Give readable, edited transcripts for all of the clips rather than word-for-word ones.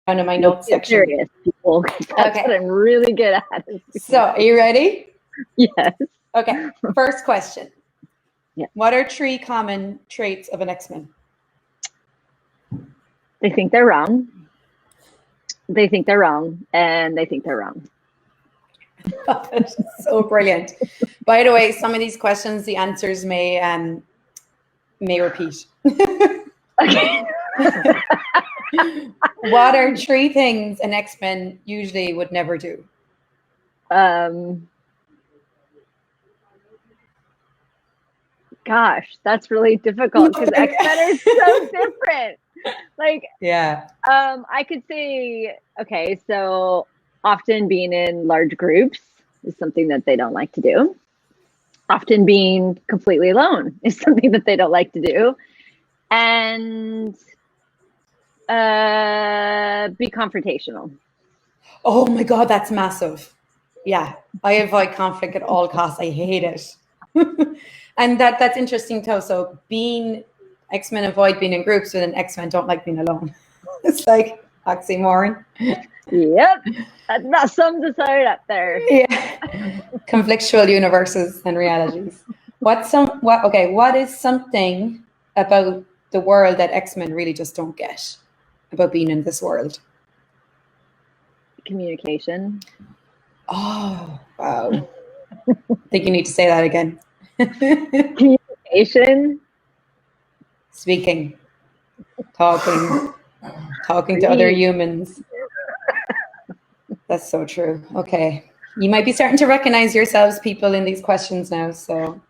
down in my No, notes section. serious, people. That's what I'm really good at. So, are you ready? Yes. Okay. First question. Yeah. What are 3 common traits of an Xmen? They think they're wrong. They think they're wrong, and they think they're wrong. That's so brilliant. By the way, some of these questions, the answers may repeat. Okay. What are 3 things an Xmen usually would never do? Gosh, that's really difficult because Xmen is so different. Like, yeah. I could say, okay, so often being in large groups is something that they don't like to do. Often being completely alone is something that they don't like to do. And be confrontational. Oh my God, that's massive. Yeah, I avoid conflict at all costs. I hate it. And that's interesting too. So being Xmen avoid being in groups, and then Xmen don't like being alone. It's like oxymoron. Yep, that sums us out up there. Yeah, conflictual universes and realities. What is something about the world that Xmen really just don't get about being in this world? Communication. Oh, wow. I think you need to say that again. Communication. Speaking, talking to other humans. That's so true. Okay. You might be starting to recognize yourselves, people, in these questions now. So,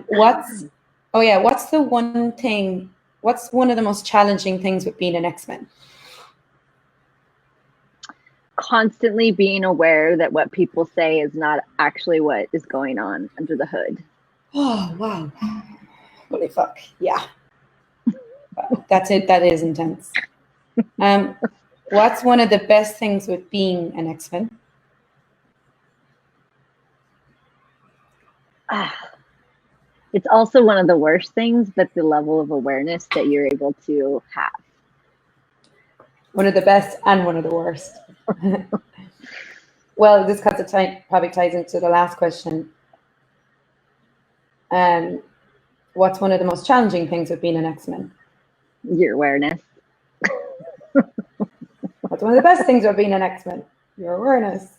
what's the one thing, what's one of the most challenging things with being an Xmen? Constantly being aware that what people say is not actually what is going on under the hood. Oh, wow. Holy fuck. Yeah. That's it. That is intense. What's one of the best things with being an Xmen? It's also one of the worst things, but the level of awareness that you're able to have. One of the best and one of the worst. Well, this probably ties into the last question. What's one of the most challenging things with being an Xmen? Your awareness. What's one of the best things about being an Xmen? Your awareness.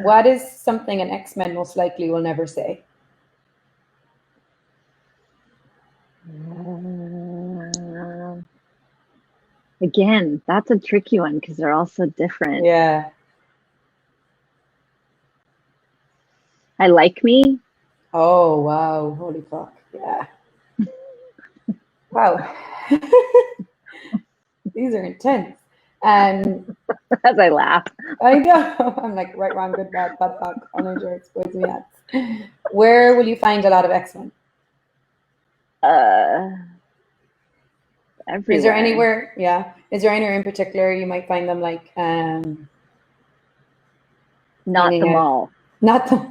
What is something an Xmen most likely will never say? Again, that's a tricky one because they're all so different. Yeah. I like me. Oh, wow. Holy fuck. Yeah. Wow. These are intense. As I laugh. I know. I'm like, right, wrong, good, bad, fuck, on jokes, boys, me ads. Where will you find a lot of Xmen? Everywhere. Is there anywhere? Yeah. Is there anywhere in particular you might find them like? Not the mall. Not the.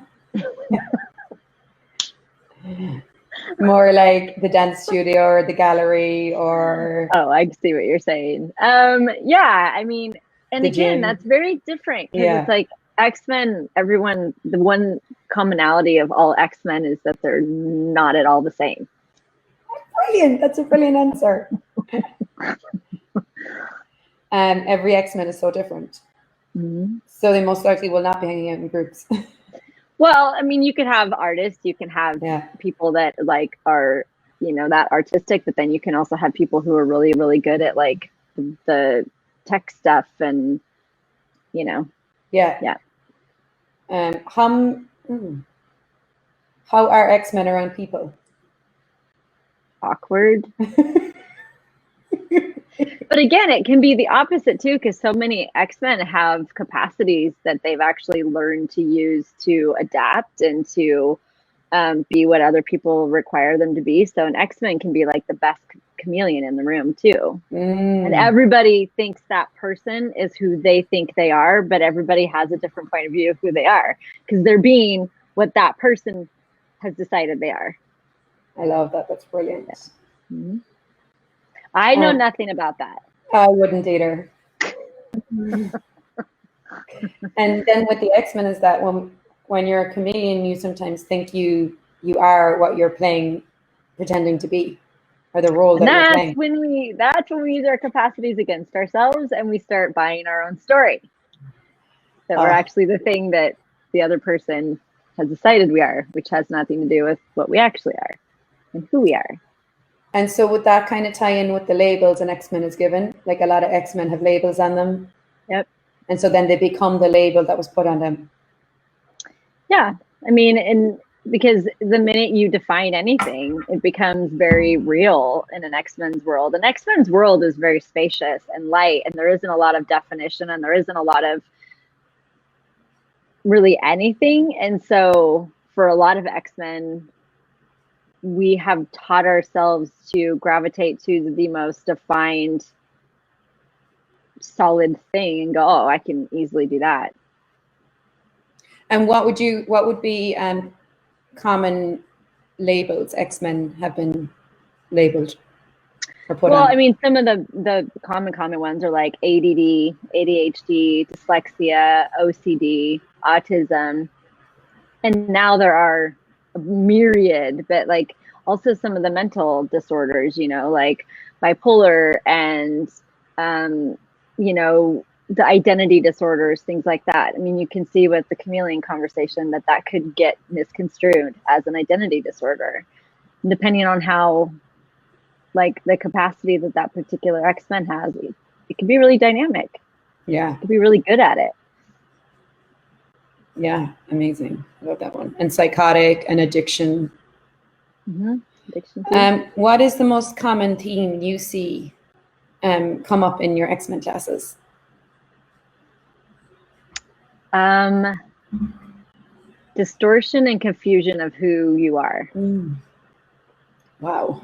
More like the dance studio or the gallery or. Oh, I see what you're saying. Yeah, I mean, and again, that's very different because it's like Xmen. Everyone, the one commonality of all Xmen is that they're not at all the same. Brilliant. That's a brilliant answer. Every Xmen is so different. Mm-hmm. So they most likely will not be hanging out in groups. Well, I mean, you could have artists, you can have people that like are, that artistic, but then you can also have people who are really, really good at like the tech stuff and, Yeah. How are Xmen around people? Awkward. But again, it can be the opposite too, because so many Xmen have capacities that they've actually learned to use to adapt and to be what other people require them to be. So an Xmen can be like the best chameleon in the room too. And everybody thinks that person is who they think they are, but everybody has a different point of view of who they are because they're being what that person has decided they are. I love that. That's brilliant. Mm-hmm. I know nothing about that. I wouldn't either. And then with the X-Men is that when you're a chameleon, you sometimes think you are what you're playing, pretending to be, or the role that you're playing. That's when we use our capacities against ourselves and we start buying our own story. That we're actually the thing that the other person has decided we are, which has nothing to do with what we actually are and who we are. And so would that kind of tie in with the labels an X-Men is given? Like a lot of X-Men have labels on them. Yep. And so then they become the label that was put on them. Yeah. I mean, and because the minute you define anything, it becomes very real in an X-Men's world. An X-Men's world is very spacious and light, and there isn't a lot of definition, and there isn't a lot of really anything. And so for a lot of X-Men, we have taught ourselves to gravitate to the most defined, solid thing and go, oh, I can easily do that. And what would be common labels X-Men have been labeled or put on? Well, I mean, some of the common ones are like ADD, ADHD, dyslexia, OCD, autism. And now there are a myriad, but like also some of the mental disorders, you know, like bipolar and, you know, the identity disorders, things like that. I mean, you can see with the chameleon conversation that could get misconstrued as an identity disorder, and depending on how, like, the capacity that particular X-Men has, it can be really dynamic. Yeah. It can be really good at it. Yeah, amazing. I love that one. And psychotic and addiction. Mm-hmm. Addiction. What is the most common theme you see come up in your X-Men classes? Distortion and confusion of who you are. Wow.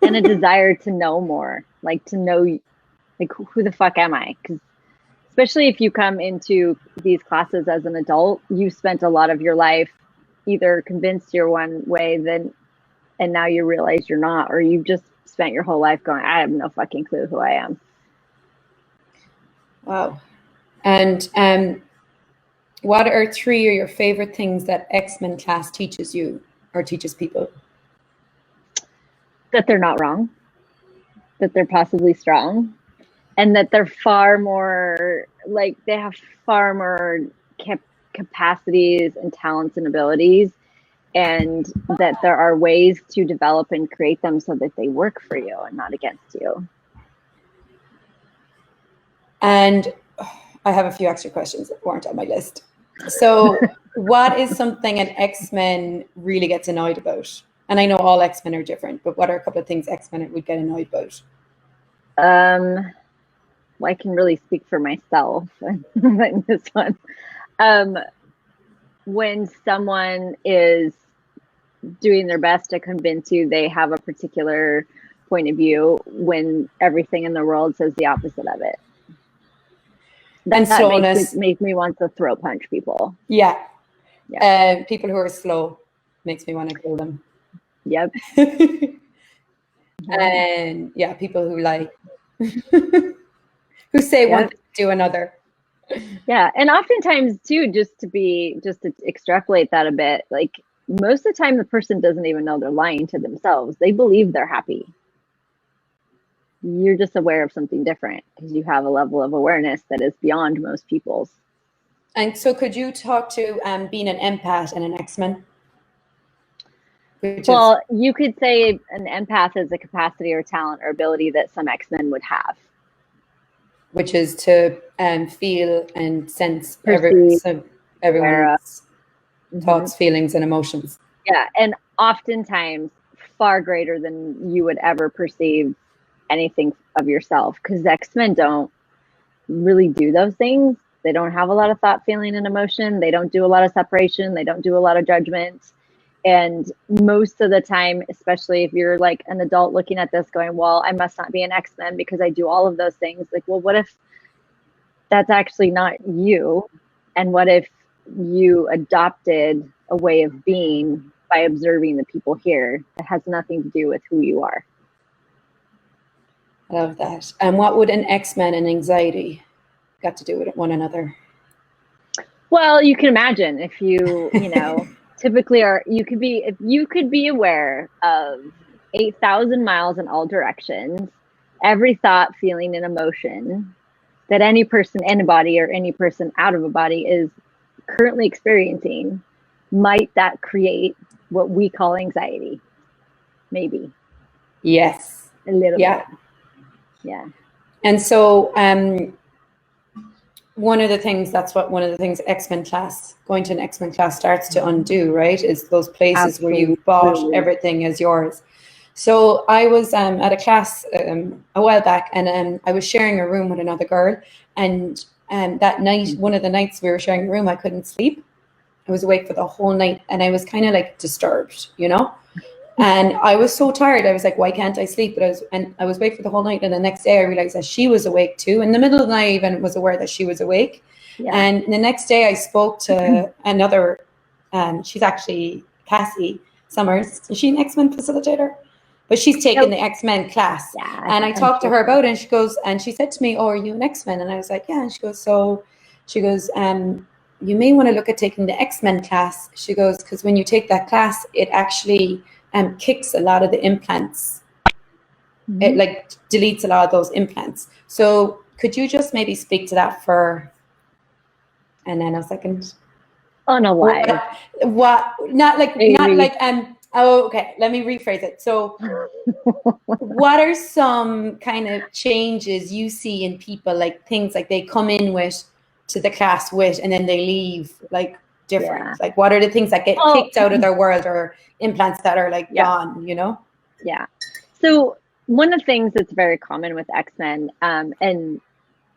And a desire to know more, like to know, like, who the fuck am I? Because especially if you come into these classes as an adult, you spent a lot of your life either convinced you're one way, and now you realize you're not, or you've just spent your whole life going, I have no fucking clue who I am. Wow. And what are 3 of your favorite things that X-Men class teaches you or teaches people? That they're not wrong, that they're possibly strong, and that they're far more, like, they have far more capacities and talents and abilities, and that there are ways to develop and create them so that they work for you and not against you. And I have a few extra questions that weren't on my list. So what is something an X-Men really gets annoyed about? And I know all X-Men are different, but what are a couple of things X-Men would get annoyed about? Well, I can really speak for myself in this one. When someone is doing their best to convince you they have a particular point of view when everything in the world says the opposite of it. And slowness makes me want to throat punch people. Yeah. People who are slow makes me want to kill them. Yep. And yeah, people who like who say one thing, do another. Yeah, and oftentimes too, just to extrapolate that a bit, like most of the time the person doesn't even know they're lying to themselves. They believe they're happy. You're just aware of something different because you have a level of awareness that is beyond most people's. And so could you talk to being an empath and an X-Men? Well, you could say an empath is a capacity or talent or ability that some X-Men would have. Which is to feel and sense everyone's thoughts, feelings, and emotions. Yeah, and oftentimes far greater than you would ever perceive anything of yourself, because X-Men don't really do those things. They don't have a lot of thought, feeling, and emotion. They don't do a lot of separation. They don't do a lot of judgment. And most of the time, especially if you're like an adult looking at this going, well, I must not be an X-Men because I do all of those things. Like, well, what if that's actually not you? And what if you adopted a way of being by observing the people here that has nothing to do with who you are? I love that. And what would an Xmen and anxiety got to do with one another? Well, you can imagine if you typically you could be aware of 8,000 miles in all directions, every thought, feeling, and emotion that any person in a body or any person out of a body is currently experiencing. Might that create what we call anxiety? Maybe. Yes. A little bit. Yeah. And so one of the things Xmen class, going to an Xmen class starts to undo, right? Is those places where you bought everything as yours. So I was at a class a while back, and I was sharing a room with another girl, and that night, one of the nights we were sharing a room, I couldn't sleep. I was awake for the whole night, and I was kind of like disturbed, and I was so tired. I was like, why can't I sleep? But I was awake for the whole night, and the next day I realized that she was awake too. In the middle of the night, I even was aware that she was awake. Yeah. And the next day I spoke to another, she's actually Cassie Summers. Is she an Xmen facilitator? But she's taken the Xmen class. Yeah, and I talked to her about it, and she said to me, oh, are you an Xmen? And I was like, yeah. And she goes, you may want to look at taking the Xmen class. She goes, because when you take that class, it actually kicks a lot of the implants. Mm-hmm. It like deletes a lot of those implants. So could you just maybe speak to that for and then a second? On a live. What? Not like oh, okay. Let me rephrase it. So what are some kind of changes you see in people, like things like they come in with to the class with and then they leave like different? Yeah. Like what are the things that get kicked out of their world or implants that are like gone, Yeah. So one of the things that's very common with Xmen, and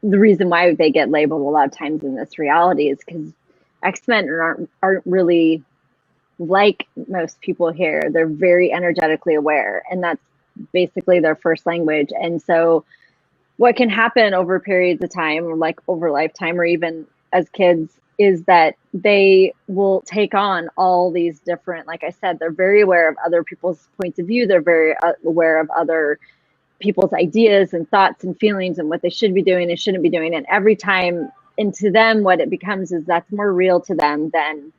the reason why they get labeled a lot of times in this reality is because Xmen aren't really like most people here. They're very energetically aware, and that's basically their first language. And so what can happen over periods of time, or like over lifetime, or even as kids, is that they will take on all these different, like I said, they're very aware of other people's points of view. They're very aware of other people's ideas and thoughts and feelings and what they should be doing and shouldn't be doing. And every time, and to them, what it becomes is that's more real to them than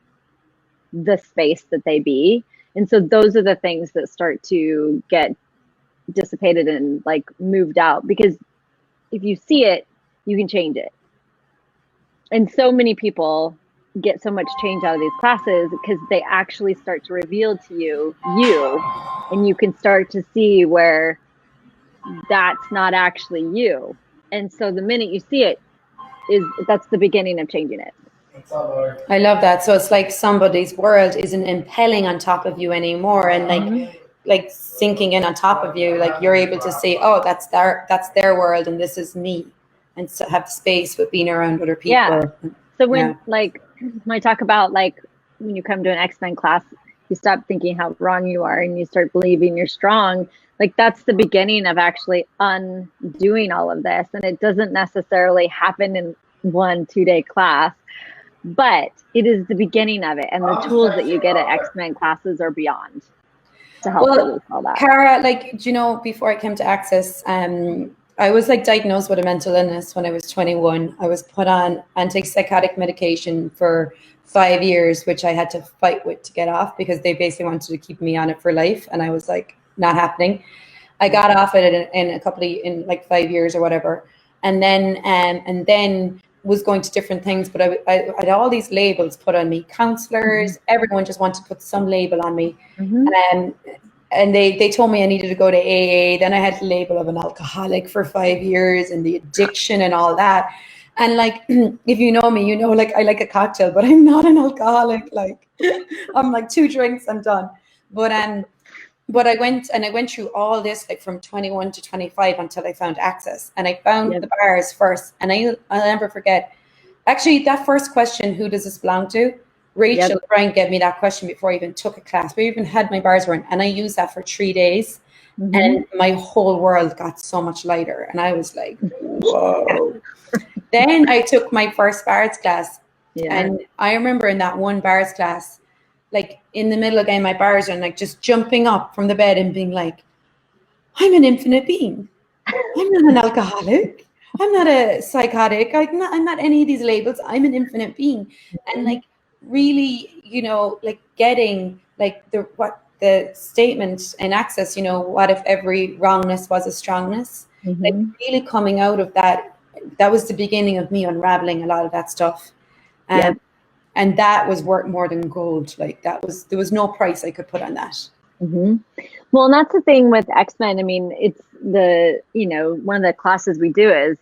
the space that they be. And so those are the things that start to get dissipated and like moved out, because if you see it, you can change it. And so many people get so much change out of these classes because they actually start to reveal to you, and you can start to see where that's not actually you. And so the minute you see it, that's the beginning of changing it. I love that. So it's like somebody's world isn't impelling on top of you anymore, and like sinking in on top of you. Like you're able to say, "Oh, that's their world, and this is me," and so have space with being around other people. Yeah. So when I talk about like when you come to an Xmen class, you stop thinking how wrong you are, and you start believing you're strong. Like that's the beginning of actually undoing all of this, and it doesn't necessarily happen in 1-2 day class. But it is the beginning of it, and the tools that you get at Xmen classes are beyond to help release all that. Cara, like, before I came to Access, I was like diagnosed with a mental illness when I was 21. I was put on antipsychotic medication for 5 years, which I had to fight with to get off because they basically wanted to keep me on it for life, and I was like, not happening. I got off it in like 5 years or whatever, and then was going to different things, but I had all these labels put on me. Counselors, everyone just wanted to put some label on me. And they told me I needed to go to AA. Then I had the label of an alcoholic for 5 years and the addiction and all that. And like, if you know me, like I like a cocktail, but I'm not an alcoholic. Like I'm like 2 drinks, I'm done. But I went through all this like from 21 to 25 until I found Access, and I found the bars first. And I'll never forget. Actually, that first question, who does this belong to? Rachel Bryan gave me that question before I even took a class. We even had my bars run, and I used that for 3 days, and my whole world got so much lighter. And I was like, whoa. Then I took my first bars class, and I remember in that one bars class, like in the middle of my bars and like just jumping up from the bed and being like, I'm an infinite being. I'm not an alcoholic. I'm not a psychotic. I'm not any of these labels. I'm an infinite being. And like really, like getting like the statement in Access, what if every wrongness was a strongness? Like really coming out of that was the beginning of me unraveling a lot of that stuff. And that was worth more than gold. Like there was no price I could put on that. Well, and that's the thing with Xmen. I mean, it's one of the classes we do is,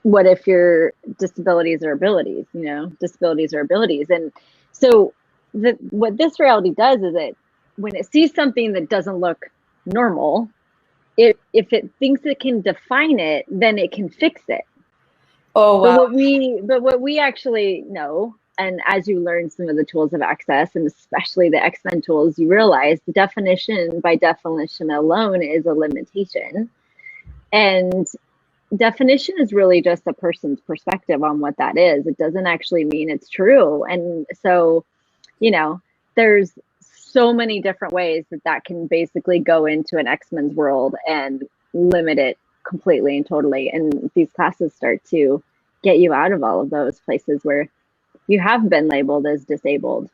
what if your disabilities are abilities? Disabilities are abilities. And so what this reality does is that when it sees something that doesn't look normal, if it thinks it can define it, then it can fix it. Oh, wow. But what we actually know, and as you learn some of the tools of Access, and especially the Xmen tools, you realize the definition by definition alone is a limitation. And definition is really just a person's perspective on what that is. It doesn't actually mean it's true. And so, there's so many different ways that can basically go into an Xmen's world and limit it completely and totally. And these classes start to get you out of all of those places where you have been labeled as disabled.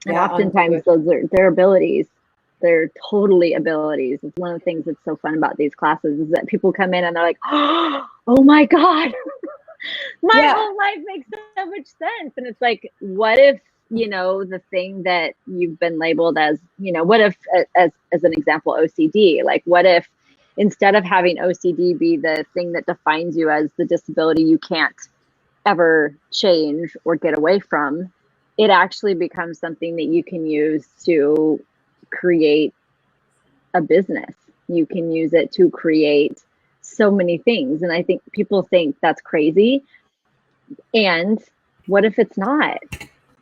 And oftentimes they're abilities. They're totally abilities. It's one of the things that's so fun about these classes is that people come in and they're like, oh my God, my whole life makes so much sense. And it's like, what if, the thing that you've been labeled as, what if, as an example, OCD, like what if instead of having OCD be the thing that defines you as the disability you can't ever change or get away from, it actually becomes something that you can use to create a business. You can use it to create so many things. And I think people think that's crazy. And what if it's not?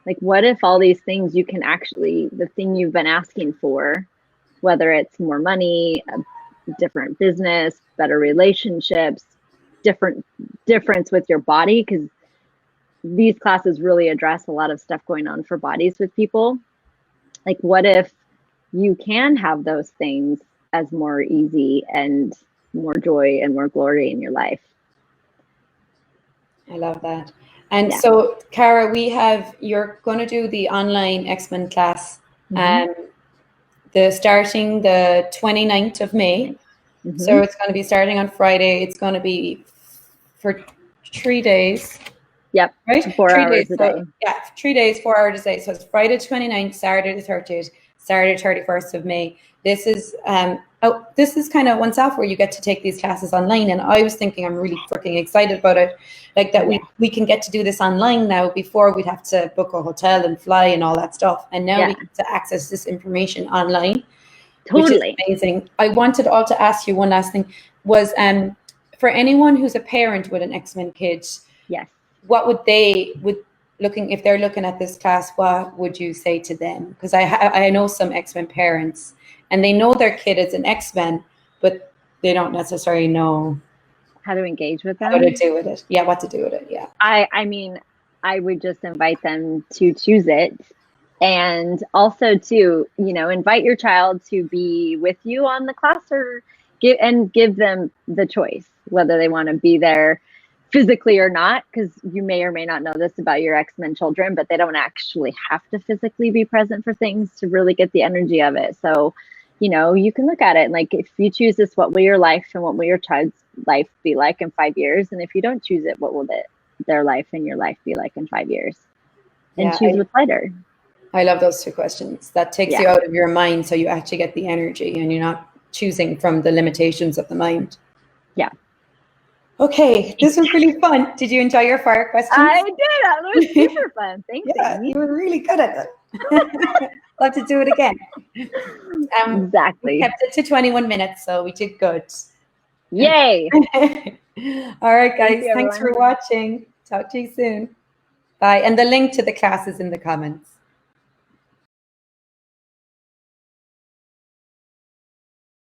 Like, what if all these things you can actually, the thing you've been asking for, whether it's more money, a different business, better relationships, difference with your body, because these classes really address a lot of stuff going on for bodies with people. Like, what if you can have those things as more easy and more joy and more glory in your life? I love that. And so, Cara, you're going to do the online Xmen class, starting the 29th of May. So it's going to be starting on Friday. It's going to be for 3 days. Yep. Right? 4 hours a day. Yeah, 3 days, 4 hours a day. So it's Friday 29th, Saturday the 30th, Saturday 31st of May. This is kind of one software you get to take these classes online. And I was thinking I'm really freaking excited about it. Like that we can get to do this online now. Before we'd have to book a hotel and fly and all that stuff. And now we get to access this information online. Totally. Which is amazing. I wanted also to ask you one last thing was for anyone who's a parent with an Xmen kid, yes, what would if they're looking at this class, what would you say to them? Because I know some Xmen parents and they know their kid is an Xmen, but they don't necessarily know how to engage with them. How to do with it. Yeah, what to do with it. Yeah. I mean, I would just invite them to choose it. And also to, invite your child to be with you on the class or give them the choice, whether they want to be there physically or not, because you may or may not know this about your Xmen children, but they don't actually have to physically be present for things to really get the energy of it. So, you can look at it and like, if you choose this, what will your life and what will your child's life be like in 5 years? And if you don't choose it, what will their life and your life be like in 5 years? And choose what's lighter. I love those two questions. That takes you out of your mind, so you actually get the energy and you're not choosing from the limitations of the mind. Yeah. Okay, this was really fun. Did you enjoy your fire questions? I did. That was super fun. Thanks, Amy. You were really good at it. Love to do it again. Exactly. We kept it to 21 minutes, so we did good. Yay. All right, guys. Thanks for watching. Talk to you soon. Bye. And the link to the class is in the comments.